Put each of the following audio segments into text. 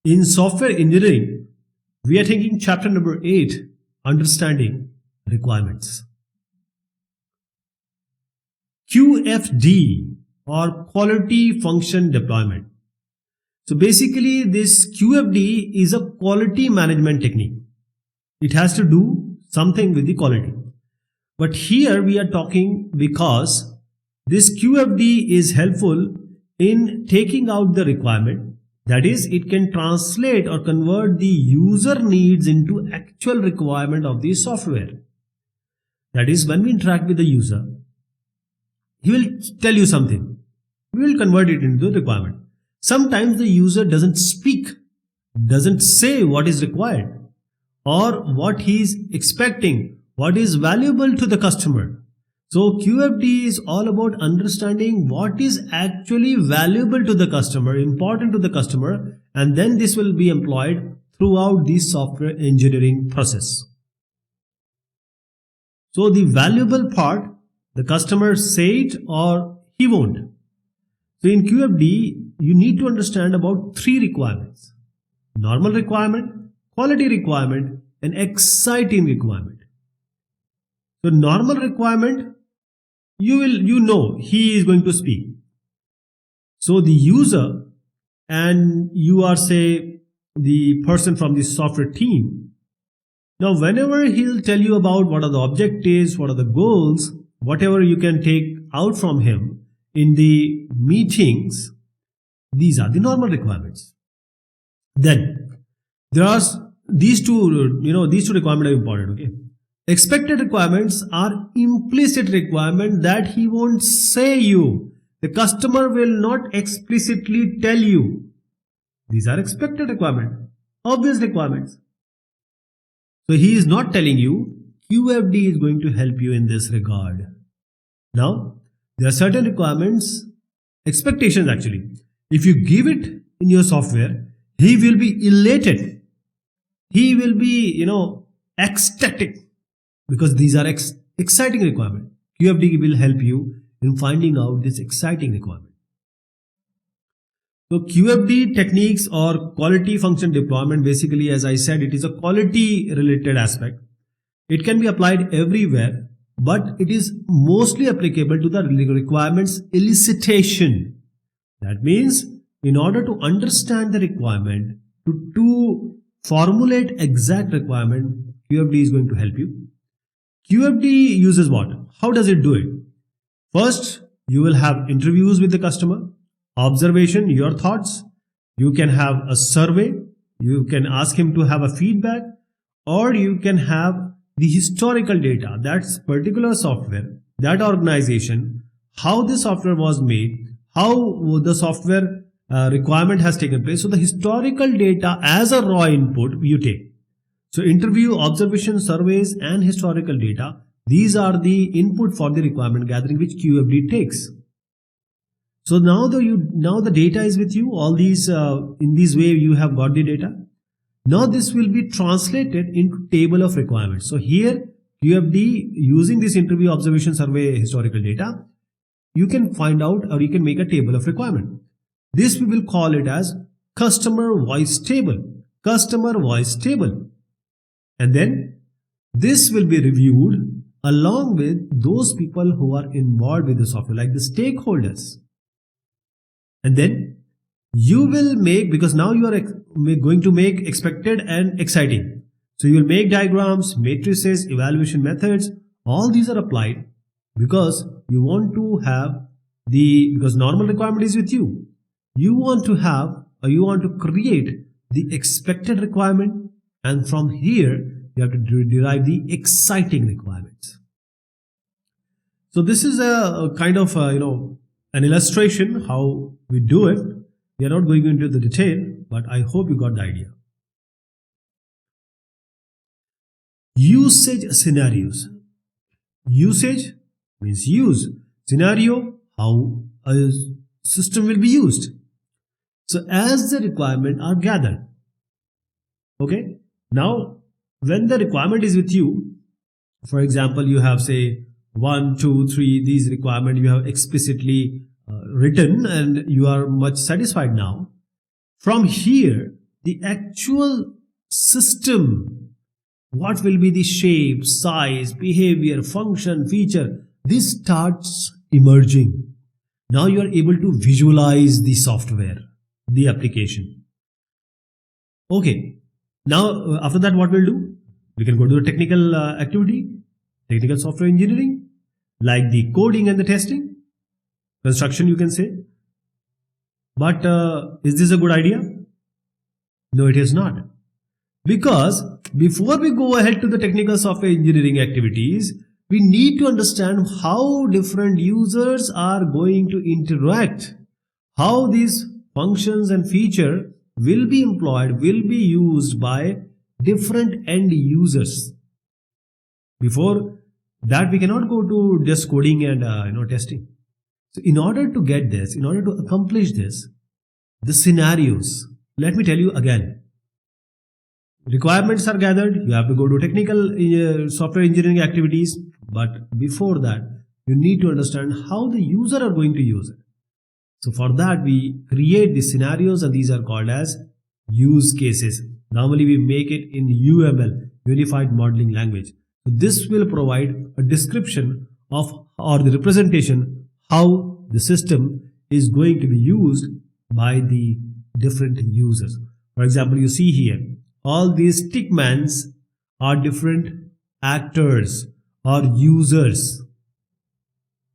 In software engineering, we are taking chapter number 8, Understanding Requirements. QFD or Quality Function Deployment. So basically this QFD is a quality management technique. It has to do something with the quality. But here we are talking because this QFD is helpful in taking out the requirement. That is, it can translate or convert the user needs into actual requirement of the software. That is, when we interact with the user, he will tell you something. We will convert it into the requirement. Sometimes the user doesn't speak, doesn't say what is required or what he is expecting, what is valuable to the customer. So QFD is all about understanding what is actually valuable to the customer, important to the customer, and then this will be employed throughout the software engineering process. So the valuable part, the customer say it or he won't. So in QFD, you need to understand about 3 requirements: normal requirement, quality requirement, and exciting requirement. So normal requirement, you know he is going to speak. So the user and you are, say, the person from the software team. Now whenever he'll tell you about what are the objectives, what are the goals, whatever you can take out from him in the meetings, these are the normal requirements. Then there are these two requirements are important. Okay. Expected requirements are implicit requirements that he won't say you. The customer will not explicitly tell you. These are expected requirements, obvious requirements. So he is not telling you. QFD is going to help you in this regard. Now, there are certain requirements, expectations actually. If you give it in your software, he will be elated. He will be, ecstatic. Because these are exciting requirements. QFD will help you in finding out this exciting requirement. So QFD techniques or quality function deployment, basically, as I said, it is a quality related aspect. It can be applied everywhere, but it is mostly applicable to the requirements elicitation. That means in order to understand the requirement, to formulate exact requirement, QFD is going to help you. QFD uses what? How does it do it? First, you will have interviews with the customer, observation, your thoughts. You can have a survey. You can ask him to have a feedback, or you can have the historical data. That's particular software, that organization, how the software was made, how the software requirement has taken place. So the historical data as a raw input you take. So interview, observation, surveys, and historical data, these are the input for the requirement gathering which QFD takes. So now the data is with you. All these in this way you have got the data. Now this will be translated into table of requirements. So here QFD, using this interview, observation, survey, historical data, you can find out or you can make a table of requirement. This we will call it as customer voice table. Customer voice table. And then this will be reviewed along with those people who are involved with the software, like the stakeholders. And then you will make, because now you are going to make expected and exciting. So you will make diagrams, matrices, evaluation methods. All these are applied because you want to have because normal requirement is with you. You want to have, or you want to create the expected requirement. And from here, you have to derive the exciting requirements. So this is a kind of, an illustration how we do it. We are not going into the detail, but I hope you got the idea. Usage scenarios. Usage means use. Scenario, how a system will be used. So as the requirement are gathered. Okay. Now, when the requirement is with you, for example, you have, say, 1, 2, 3, these requirements you have explicitly written and you are much satisfied now. From here, the actual system, what will be the shape, size, behavior, function, feature, this starts emerging. Now you are able to visualize the software, the application. Okay, now after that what we'll do? We can go to the technical activity, technical software engineering, like the coding and the testing, construction you can say. But is this a good idea? No, it is not. Because before we go ahead to the technical software engineering activities, we need to understand how different users are going to interact, how these functions and feature will be employed, will be used by different end users. Before that, we cannot go to just coding and testing. So in order to get this, in order to accomplish this, the scenarios, let me tell you again. Requirements are gathered, you have to go to technical software engineering activities, but before that, you need to understand how the user are going to use it. So for that, we create the scenarios, and these are called as use cases. Normally, we make it in UML, Unified Modeling Language. So this will provide a description of, or the representation, how the system is going to be used by the different users. For example, you see here, all these stickmans are different actors or users.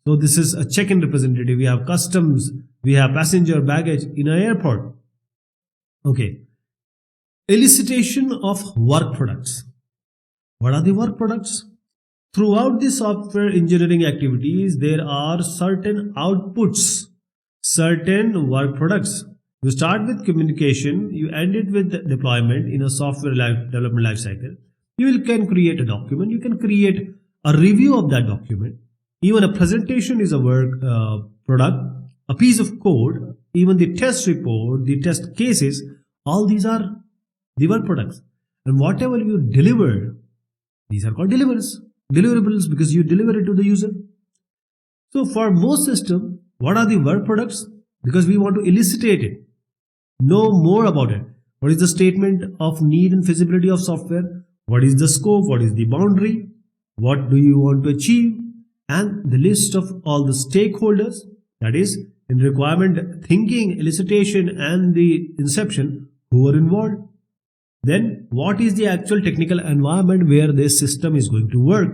So this is a check-in representative. We have customs, we have passenger baggage in an airport. Okay. Elicitation of work products. What are the work products? Throughout the software engineering activities, there are certain outputs, certain work products. You start with communication, you end it with deployment in a software development lifecycle. You can create a document, you can create a review of that document. Even a presentation is a work product, a piece of code, even the test report, the test cases, all these are the work products. And whatever you deliver, these are called deliverables, because you deliver it to the user. So for most systems, what are the work products? Because we want to elicitate it, know more about it. What is the statement of need and feasibility of software? What is the scope? What is the boundary? What do you want to achieve? And the list of all the stakeholders, that is in requirement thinking, elicitation and the inception, who are involved. Then what is the actual technical environment where this system is going to work?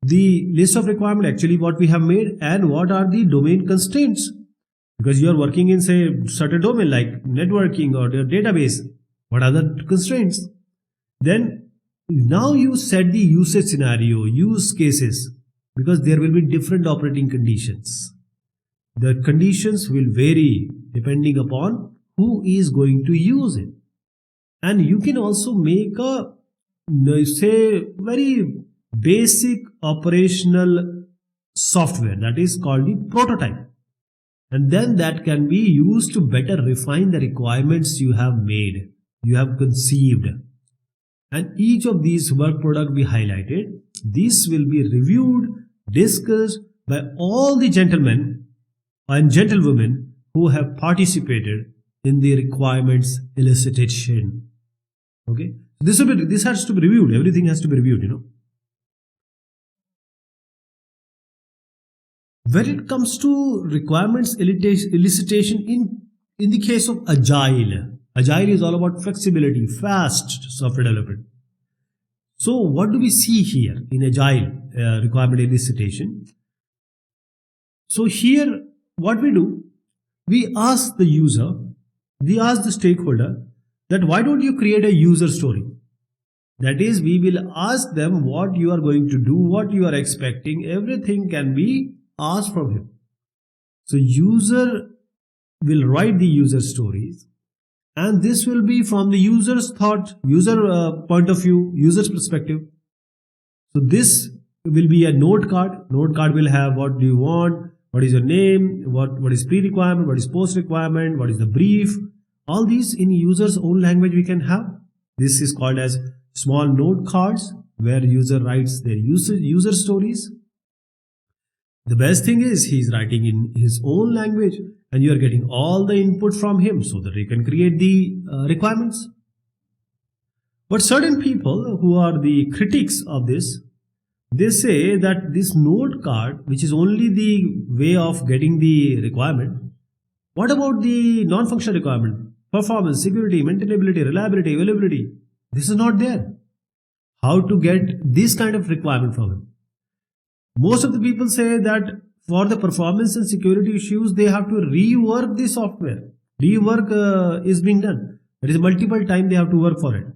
The list of requirement, actually what we have made, and what are the domain constraints? Because you are working in, say, certain domain like networking or the database. What are the constraints? Then now you set the usage scenario, use cases, because there will be different operating conditions. The conditions will vary depending upon who is going to use it. And you can also make a, say, very basic operational software that is called the prototype. And then that can be used to better refine the requirements you have made, you have conceived. And each of these work products we highlighted, this will be reviewed, discussed by all the gentlemen and gentlewomen who have participated in the requirements elicitation. Okay, this has to be reviewed. Everything has to be reviewed, When it comes to requirements elicitation in the case of Agile is all about flexibility, fast software development. So what do we see here in Agile requirement elicitation? So here what we do, we ask the user, we ask the stakeholder that why don't you create a user story? That is, we will ask them what you are going to do, what you are expecting. Everything can be asked from him. So user will write the user stories, and this will be from the user's thought, user point of view, user's perspective. So this will be a note card. Note card will have what do you want, what is your name, what is pre-requirement, what is post-requirement, what is the brief. All these in user's own language we can have. This is called as small note cards, where user writes their user stories. The best thing is he is writing in his own language, and you are getting all the input from him so that you can create the requirements. But certain people who are the critics of this, they say that this node card, which is only the way of getting the requirement, what about the non-functional requirement? Performance, security, maintainability, reliability, availability. This is not there. How to get this kind of requirement from him? Most of the people say that for the performance and security issues, they have to rework the software. Rework is being done. There is multiple time they have to work for it.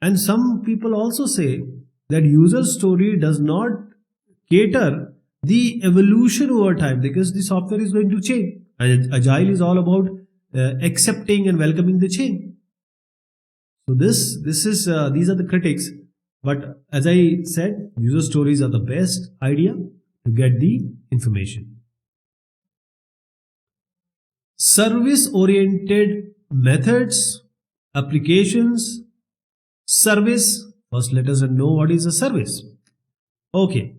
And some people also say that user story does not cater the evolution over time because the software is going to change. And Agile is all about accepting and welcoming the change. So these are the critics. But as I said, user stories are the best idea to get the information. Service-oriented methods, applications, service. First, let us know what is a service. Okay.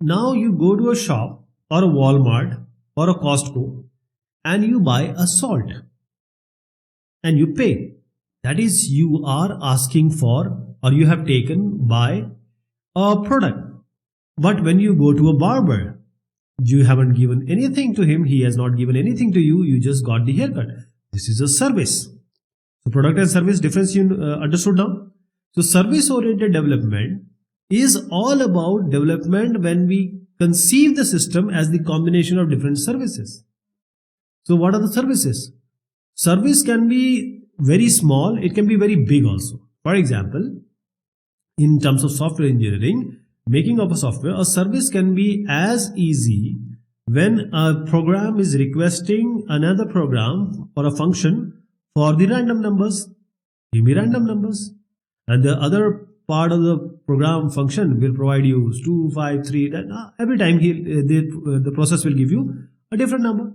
Now you go to a shop or a Walmart or a Costco and you buy a salt and you pay. That is, you are asking for or you have taken by a product. But when you go to a barber, you haven't given anything to him, he has not given anything to you, you just got the haircut. This is a service. So product and service difference you understood now? So service oriented development is all about development when we conceive the system as the combination of different services. So what are the services? Service can be very small, it can be very big also. For example, in terms of software engineering, making of a software, a service can be as easy when a program is requesting another program or a function for the random numbers. Give me random numbers. And the other part of the program function will provide you 2, 5, 3. Every time the process will give you a different number.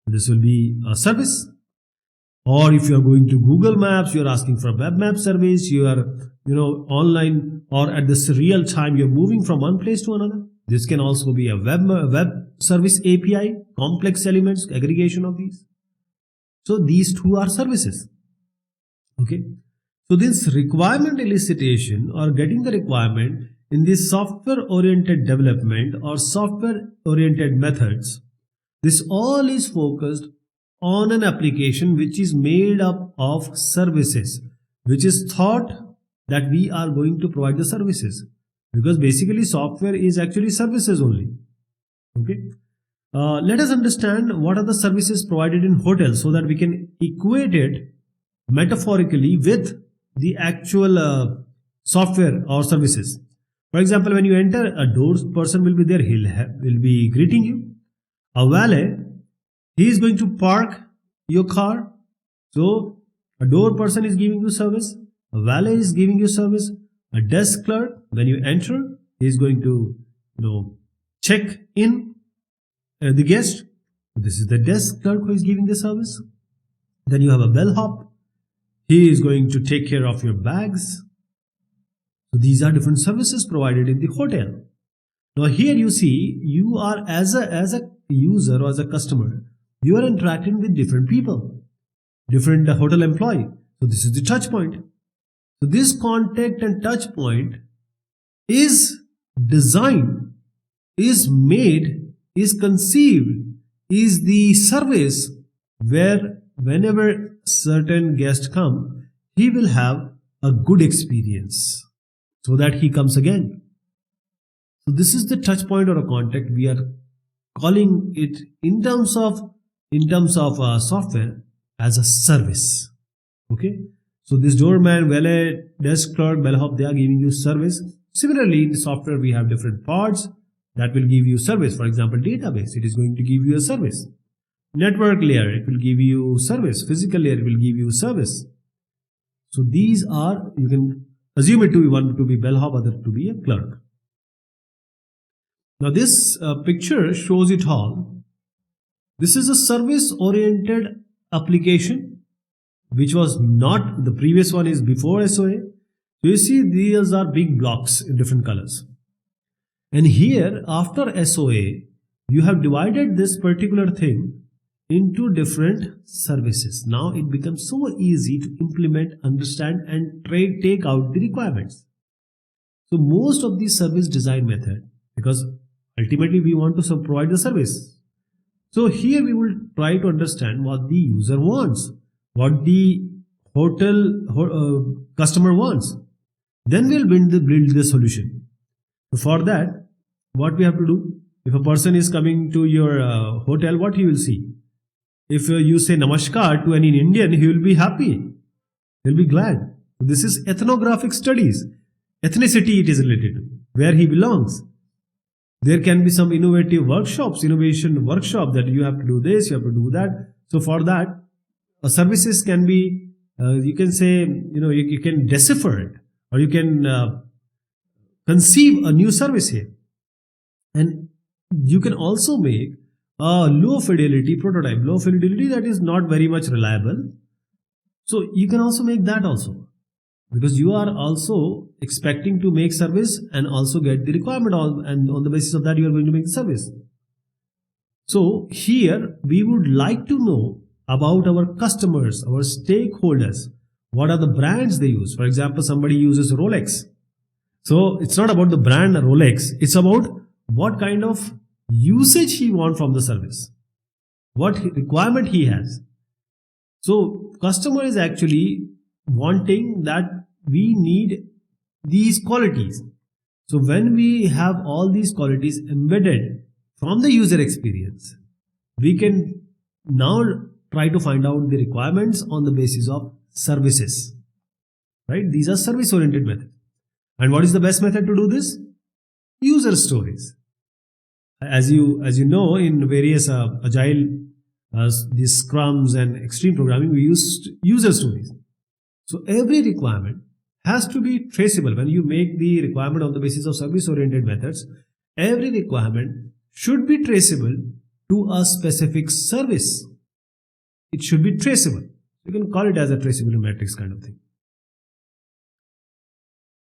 This will be a service. Or if you are going to Google Maps, you are asking for a web map service, you are online or at this real time you're moving from one place to another. This can also be a web service API, complex elements, aggregation of these. So these two are services. Okay. So this requirement elicitation or getting the requirement in this software oriented development or software oriented methods, this all is focused on an application which is made up of services, which is thought that we are going to provide the services, because basically software is actually services only. Okay. Let us understand what are the services provided in hotels so that we can equate it metaphorically with the actual software or services. For example, when you enter, a door person will be there, will be greeting you. A valet, he is going to park your car. So a door person is giving you service, a valet is giving you service, a desk clerk, when you enter, he is going to check in the guest. This is the desk clerk who is giving the service. Then you have a bellhop, he is going to take care of your bags. So these are different services provided in the hotel. Now here you see, you are as a user or as a customer, you are interacting with different people, different hotel employee. So this is the touch point. So this contact and touch point is designed, is made, is conceived, is the service where whenever certain guest come, he will have a good experience so that he comes again. So this is the touch point or a contact. We are calling it in terms of software as a service. Okay. So this doorman, valet, desk clerk, bellhop, they are giving you service. Similarly, in the software, we have different parts that will give you service. For example, database, it is going to give you a service. Network layer, it will give you service. Physical layer, it will give you service. So these are, you can assume it to be one to be bellhop, other to be a clerk. Now this picture shows it all. This is a service-oriented application, which was not, the previous one is before SOA. So you see these are big blocks in different colors. And here after SOA, you have divided this particular thing into different services. Now it becomes so easy to implement, understand, and take out the requirements. So most of the service design method, because ultimately we want to provide the service. So here we will try to understand what the user wants, what the hotel customer wants. Then we'll build the solution. So for that, what we have to do, if a person is coming to your hotel, what he will see? If you say namaskar to any Indian, he will be happy. He'll be glad. This is ethnographic studies. Ethnicity it is related to, where he belongs. There can be some innovation workshop that you have to do this, you have to do that. So for that, services can be, you can say, you can decipher it, or you can conceive a new service here. And you can also make a low fidelity prototype, low fidelity that is not very much reliable. So you can also make that also, because you are also expecting to make service and also get the requirement and on the basis of that you are going to make the service. So here we would like to know about our customers, our stakeholders. What are the brands they use? For example, somebody uses Rolex. So it's not about the brand Rolex. It's about what kind of usage he wants from the service, what requirement he has. So customer is actually wanting that we need these qualities. So when we have all these qualities embedded from the user experience, we can now try to find out the requirements on the basis of services, right? These are service oriented methods. And what is the best method to do this? User stories. As you know, in various agile, these scrums and extreme programming, we use user stories. So every requirement has to be traceable. When you make the requirement on the basis of service oriented methods, every requirement should be traceable to a specific service. It should be traceable. You can call it as a traceability matrix kind of thing.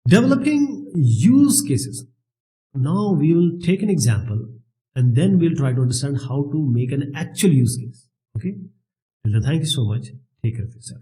Developing use cases. Now we will take an example and then we'll try to understand how to make an actual use case. Okay? Well, thank you so much. Take care of yourself.